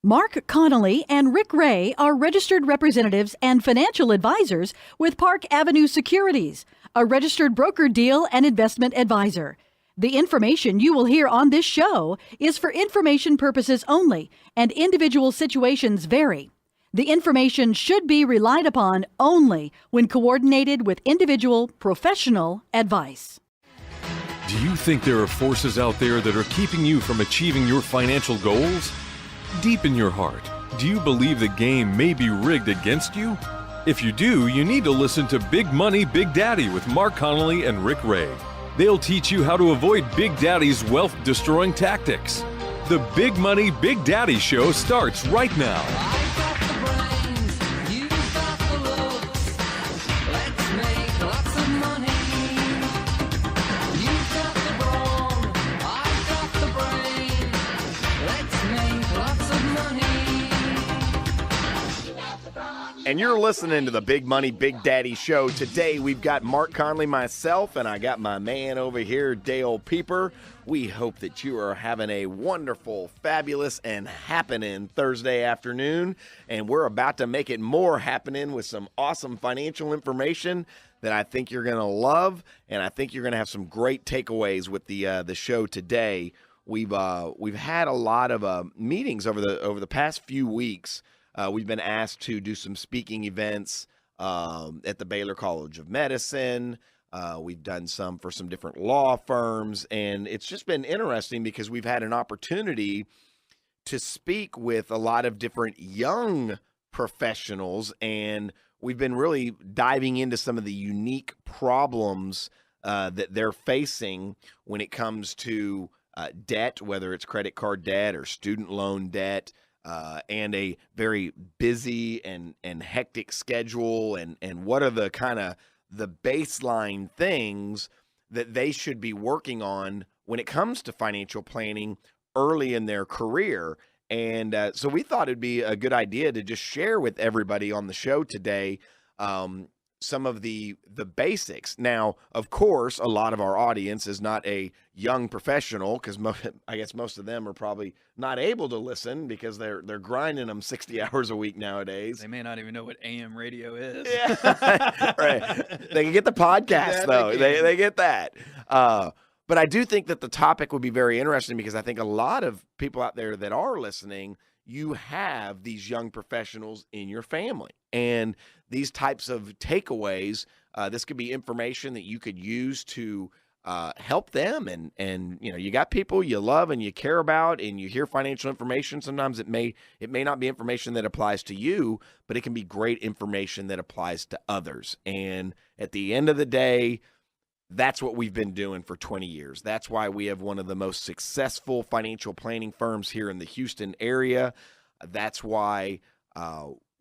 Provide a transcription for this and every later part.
Mark Connolly and Rick Ray are registered representatives and financial advisors with Park Avenue Securities, a registered broker deal and investment advisor. The information you will hear on this show is for information purposes only, and individual situations vary. The information should be relied upon only when coordinated with individual professional advice. Do you think there are forces out there that are keeping you from achieving your financial goals? Deep in your heart, do you believe the game may be rigged against you? If you do, you need to listen to Big Money, Big Daddy with Mark Connolly and Rick Ray. They'll teach you how to avoid Big Daddy's wealth-destroying tactics. The Big Money, Big Daddy show starts right now. And you're listening to the Big Money, Big Daddy show. Today, we've got Mark Conley, myself, and I got my man over here, Dale Pieper. We hope that you are having a wonderful, fabulous, and happening Thursday afternoon. And we're about to make it more happening with some awesome financial information that I think you're going to love. And I think you're going to have some great takeaways with the show today. We've had a lot of meetings over the past few weeks. We've been asked to do some speaking events at the Baylor College of Medicine. We've done some for some different law firms, and it's just been interesting because we've had an opportunity to speak with a lot of different young professionals, and we've been really diving into some of the unique problems that they're facing when it comes to debt, whether it's credit card debt or student loan debt. And a very busy and hectic schedule, and what are the kind of the baseline things that they should be working on when it comes to financial planning early in their career. And so we thought it'd be a good idea to just share with everybody on the show today some of the basics. Now, of course, a lot of our audience is not a young professional because I guess most of them are probably not able to listen because they're grinding them 60 hours a week nowadays. They may not even know what AM radio is. Yeah, right. They can get the podcast, though. They get that. But I do think that the topic would be very interesting because I think a lot of people out there that are listening, you have these young professionals in your family. And these types of takeaways, this could be information that you could use to help them. And you know, you got people you love and you care about, and you hear financial information. Sometimes it may not be information that applies to you, but it can be great information that applies to others. And at the end of the day, that's what we've been doing for 20 years. That's why we have one of the most successful financial planning firms here in the Houston area. That's why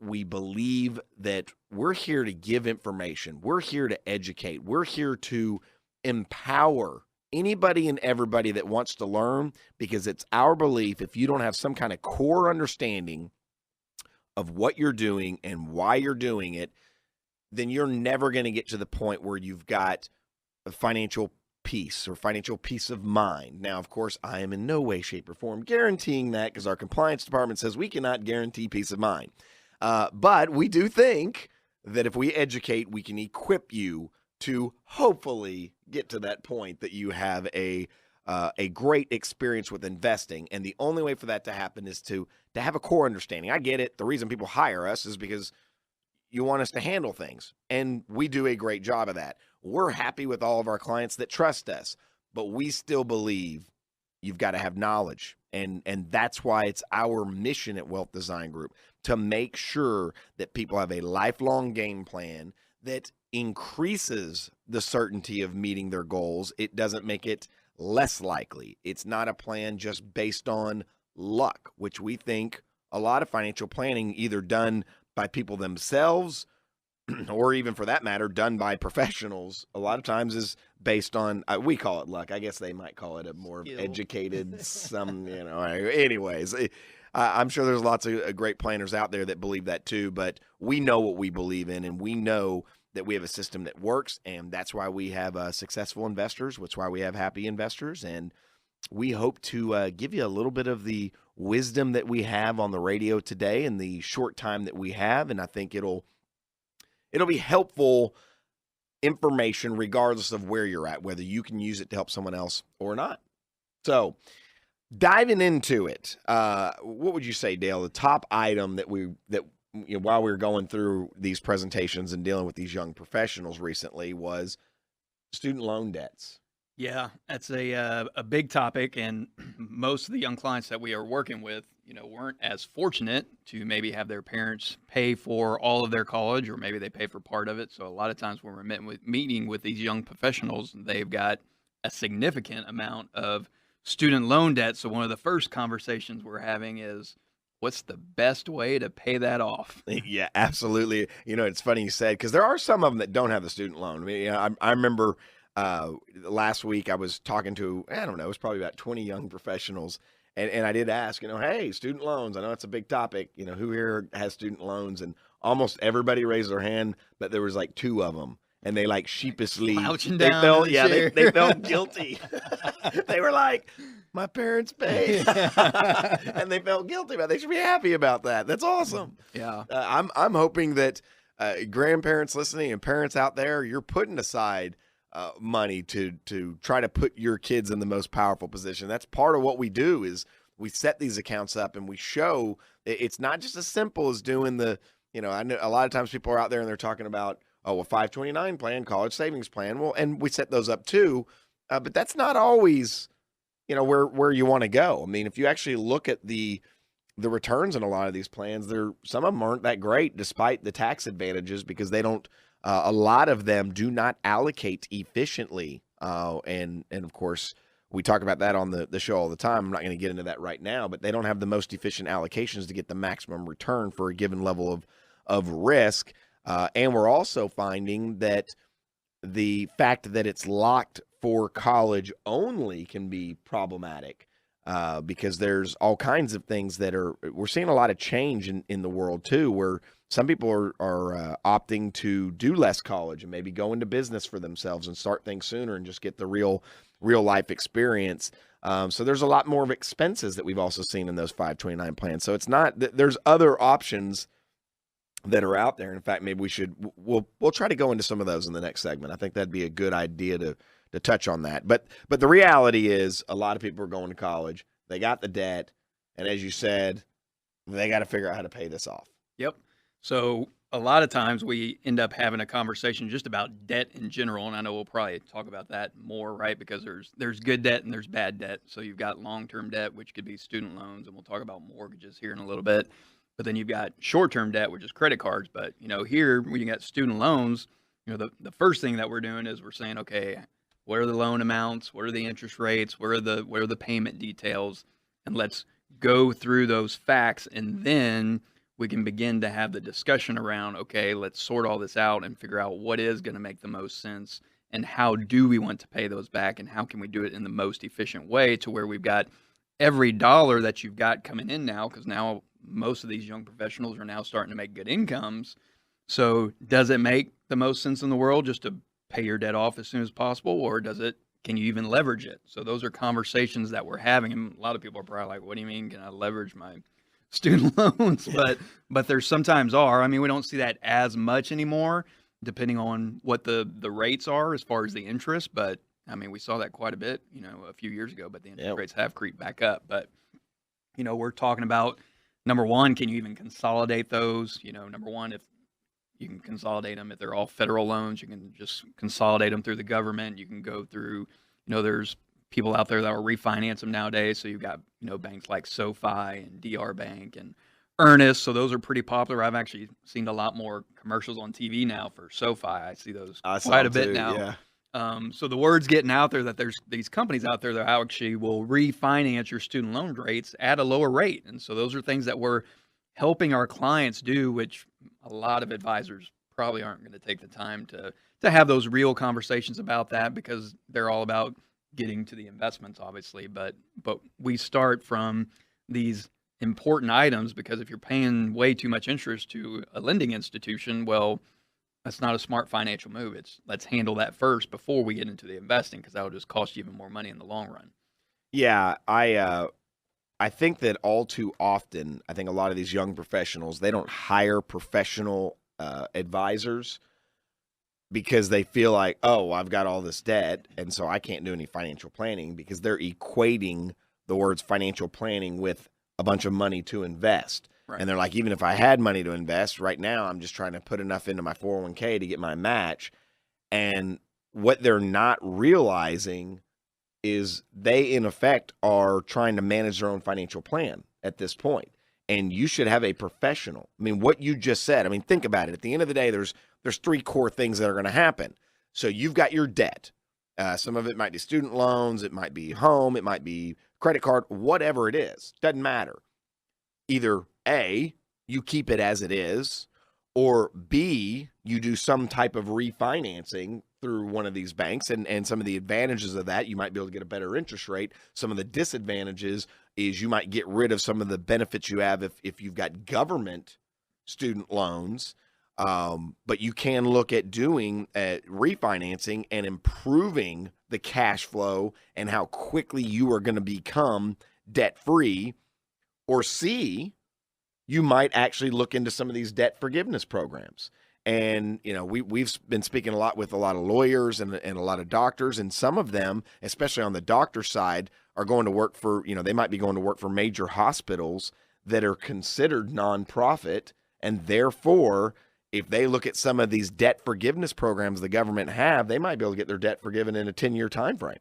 we believe that we're here to give information. We're here to educate. We're here to empower anybody and everybody that wants to learn, because it's our belief if you don't have some kind of core understanding of what you're doing and why you're doing it, then you're never going to get to the point where you've got a financial peace or financial peace of mind. Now, of course, I am in no way, shape, or form guaranteeing that, because our compliance department says we cannot guarantee peace of mind. But we do think that if we educate, we can equip you to hopefully get to that point that you have a great experience with investing. And the only way for that to happen is to have a core understanding. I get it. The reason people hire us is because you want us to handle things, and we do a great job of that. We're happy with all of our clients that trust us, but we still believe you've got to have knowledge. And that's why it's our mission at Wealth Design Group to make sure that people have a lifelong game plan that increases the certainty of meeting their goals. It doesn't make it less likely. It's not a plan just based on luck, which we think a lot of financial planning, either done by people themselves or even for that matter, done by professionals, a lot of times is based on, we call it luck. I guess they might call it a more educated, anyways. I'm sure there's lots of great planners out there that believe that too, but we know what we believe in, and we know that we have a system that works, and that's why we have successful investors, which is why we have happy investors, and we hope to give you a little bit of the wisdom that we have on the radio today in the short time that we have, and I think it'll be helpful information regardless of where you're at, whether you can use it to help someone else or not. So, diving into it, what would you say, Dale? The top item that while we were going through these presentations and dealing with these young professionals recently was student loan debts. Yeah, that's a big topic, and most of the young clients that we are working with, weren't as fortunate to maybe have their parents pay for all of their college, or maybe they pay for part of it. So a lot of times when we're meeting with these young professionals, they've got a significant amount of student loan debt. So one of the first conversations we're having is, what's the best way to pay that off? Yeah, absolutely. It's funny you said, because there are some of them that don't have the student loan. I mean, I remember last week I was talking to, I don't know, it was probably about 20 young professionals. And I did ask, hey, student loans. I know it's a big topic. Who here has student loans? And almost everybody raised their hand, but there was like 2 of them. And they like sheepishly, slouching they down felt, in the chair. they felt guilty. They were like, my parents paid, and they felt guilty about it. They should be happy about that. That's awesome. Yeah. I'm hoping that grandparents listening and parents out there, you're putting aside money to try to put your kids in the most powerful position. That's part of what we do is we set these accounts up and we show it's not just as simple as doing the, I know a lot of times people are out there and they're talking about, a 529 plan, college savings plan. Well, and we set those up too, but that's not always, where you want to go. I mean, if you actually look at the returns in a lot of these plans, some of them aren't that great despite the tax advantages, because they don't, a lot of them do not allocate efficiently. And of course, we talk about that on the show all the time. I'm not going to get into that right now, but they don't have the most efficient allocations to get the maximum return for a given level of risk. And we're also finding that the fact that it's locked for college only can be problematic, because there's all kinds of things we're seeing a lot of change in the world too, where some people are opting to do less college and maybe go into business for themselves and start things sooner and just get the real life experience. So there's a lot more of expenses that we've also seen in those 529 plans. So it's not that there's other options that are out there. In fact, maybe we'll try to go into some of those in the next segment. I think that'd be a good idea to touch on that. But the reality is a lot of people are going to college. They got the debt. And as you said, they got to figure out how to pay this off. Yep. So a lot of times we end up having a conversation just about debt in general. And I know we'll probably talk about that more, right? Because there's good debt and there's bad debt. So you've got long-term debt, which could be student loans. And we'll talk about mortgages here in a little bit. But then you've got short-term debt, which is credit cards. But, here when you got student loans, the first thing that we're doing is we're saying, okay, what are the loan amounts? What are the interest rates? What are the payment details? And let's go through those facts. And then we can begin to have the discussion around, okay, let's sort all this out and figure out what is going to make the most sense and how do we want to pay those back and how can we do it in the most efficient way to where we've got every dollar that you've got coming in now, because now most of these young professionals are now starting to make good incomes. So does it make the most sense in the world just to pay your debt off as soon as possible, or can you even leverage it? So those are conversations that we're having. And a lot of people are probably like, what do you mean, can I leverage my student loans? But there sometimes are. I mean, we don't see that as much anymore, depending on what the rates are as far as the interest. But I mean, we saw that quite a bit, a few years ago, but the interest rates have creeped back up. But, we're talking about, number one, can you even consolidate those? Number one, if you can consolidate them, if they're all federal loans, you can just consolidate them through the government. You can go through, there's people out there that will refinance them nowadays. So you've got, banks like SoFi and DR Bank and Earnest. So those are pretty popular. I've actually seen a lot more commercials on TV now for SoFi. I see those quite a bit now. Yeah. So the word's getting out there that there's these companies out there that actually will refinance your student loan rates at a lower rate. And so those are things that we're helping our clients do, which a lot of advisors probably aren't going to take the time to have those real conversations about that, because they're all about getting to the investments, obviously. But we start from these important items, because if you're paying way too much interest to a lending institution, well, that's not a smart financial move. Let's handle that first before we get into the investing, because that will just cost you even more money in the long run. Yeah, I think that all too often, I think a lot of these young professionals, they don't hire professional advisors because they feel like, oh, I've got all this debt, and so I can't do any financial planning, because they're equating the words financial planning with a bunch of money to invest. Right. And they're like, even if I had money to invest right now, I'm just trying to put enough into my 401k to get my match. And what they're not realizing is they, in effect, are trying to manage their own financial plan at this point. And you should have a professional. I mean, what you just said, I mean, think about it. At the end of the day, there's three core things that are going to happen. So you've got your debt. Some of it might be student loans. It might be home. It might be credit card, whatever it is. Doesn't matter. Either A, you keep it as it is, or B, you do some type of refinancing through one of these banks. And some of the advantages of that, you might be able to get a better interest rate. Some of the disadvantages is you might get rid of some of the benefits you have if you've got government student loans. But you can look at doing refinancing and improving the cash flow and how quickly you are going to become debt-free. Or C, you might actually look into some of these debt forgiveness programs. And, you know, we've been speaking a lot with a lot of lawyers and a lot of doctors, and some of them, especially on the doctor side, are going to work for, you know, they might be going to work for major hospitals that are considered nonprofit. And therefore, if they look at some of these debt forgiveness programs the government have, they might be able to get their debt forgiven in a 10-year time frame.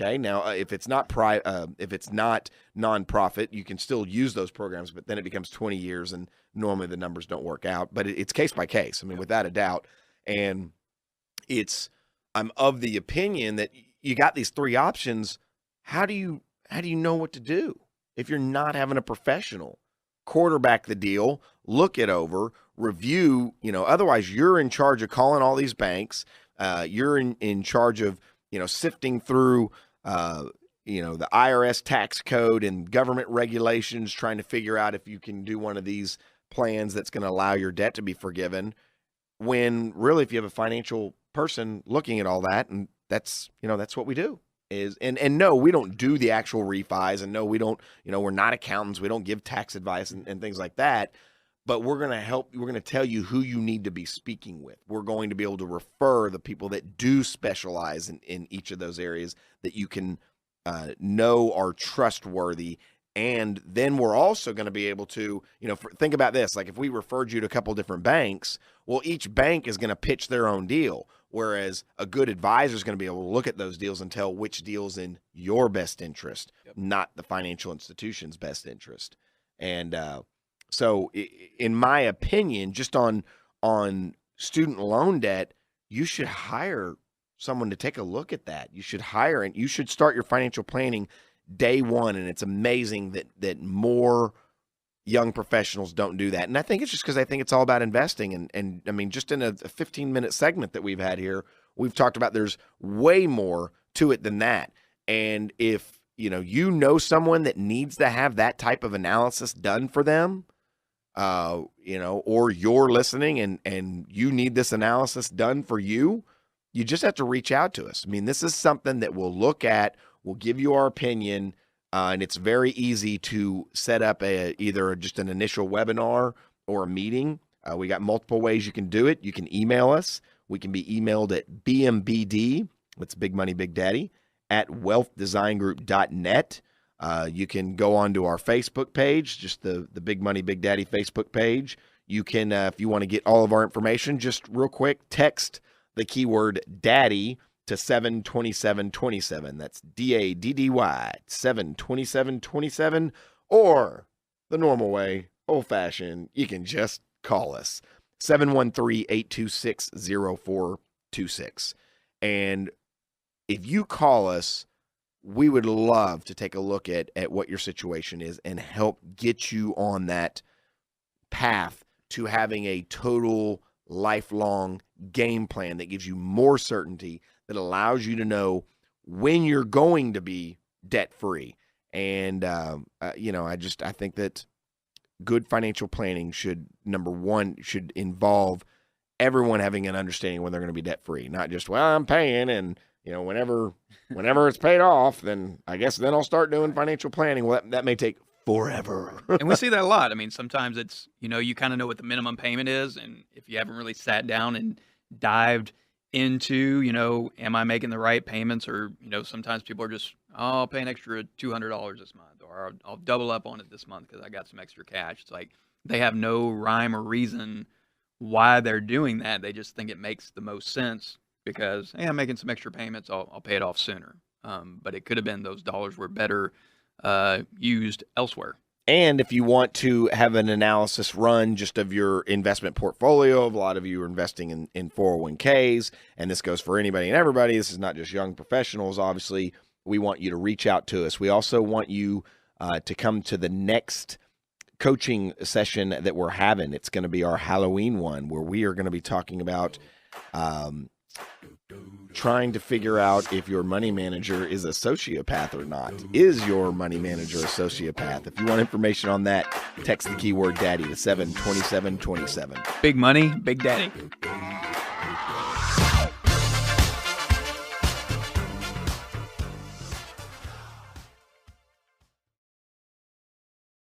Okay. Now, if it's not nonprofit, you can still use those programs, but then it becomes 20 years, and normally the numbers don't work out. But it's case by case. I mean, without a doubt. And I'm of the opinion that you got these three options. How do you know what to do if you're not having a professional quarterback the deal, look it over, review? You know, otherwise you're in charge of calling all these banks. You're in charge of, you know, sifting through, you know, the IRS tax code and government regulations, trying to figure out if you can do one of these plans that's going to allow your debt to be forgiven. When really, if you have a financial person looking at all that, and that's, you know, that's what we do is, and no, we don't do the actual refis, and no, we don't, you know, we're not accountants. We don't give tax advice and things like that. But we're going to help. We're going to tell you who you need to be speaking with. We're going to be able to refer the people that do specialize in each of those areas that you can know are trustworthy. And then we're also going to be able to, you know, think about this. Like if we referred you to a couple different banks, well, each bank is going to pitch their own deal. Whereas a good advisor is going to be able to look at those deals and tell which deal's in your best interest, not the financial institution's best interest. And, so in my opinion, just on student loan debt, you should hire someone to take a look at that. You should hire, and you should start your financial planning day one. And it's amazing that more young professionals don't do that. And I think it's just because I think it's all about investing. And I mean, just in a 15-minute segment that we've had here, we've talked about there's way more to it than that. And if you know someone that needs to have that type of analysis done for them, you know, or you're listening and you need this analysis done for you, you just have to reach out to us. I mean, this is something that we'll look at, we'll give you our opinion, and it's very easy to set up either just an initial webinar or a meeting. We got multiple ways you can do it. You can email us. We can be emailed at bmbd, that's Big Money Big Daddy, at wealthdesigngroup.net. You can go on to our Facebook page, just the Big Money Big Daddy Facebook page. You can, if you want to get all of our information, just real quick, text the keyword daddy to 72727. That's DADDY 72727. Or the normal way, old fashioned, you can just call us 713-826-0426. And if you call us, we would love to take a look at what your situation is and help get you on that path to having a total lifelong game plan that gives you more certainty, that allows you to know when you're going to be debt free. And, you know, I think that good financial planning should involve everyone having an understanding when they're going to be debt free, not just, well, I'm paying, and you know, whenever it's paid off, then I guess then I'll start doing financial planning. Well, that may take forever. And we see that a lot. I mean, sometimes it's, you kind of know what the minimum payment is. And if you haven't really sat down and dived into, am I making the right payments? Or, sometimes people are just, oh, I'll pay an extra $200 this month, or I'll double up on it this month because I got some extra cash. It's like they have no rhyme or reason why they're doing that. They just think it makes the most sense because, hey, I'm making some extra payments. I'll pay it off sooner. But it could have been those dollars were better used elsewhere. And if you want to have an analysis run just of your investment portfolio, a lot of you are investing in 401ks, and this goes for anybody and everybody. This is not just young professionals. Obviously, we want you to reach out to us. We also want you to come to the next coaching session that we're having. It's going to be our Halloween one, where we are going to be talking about trying to figure out if your money manager is a sociopath or not. Is your money manager a sociopath? If you want information on that, text the keyword daddy to 72727. Big money, big daddy.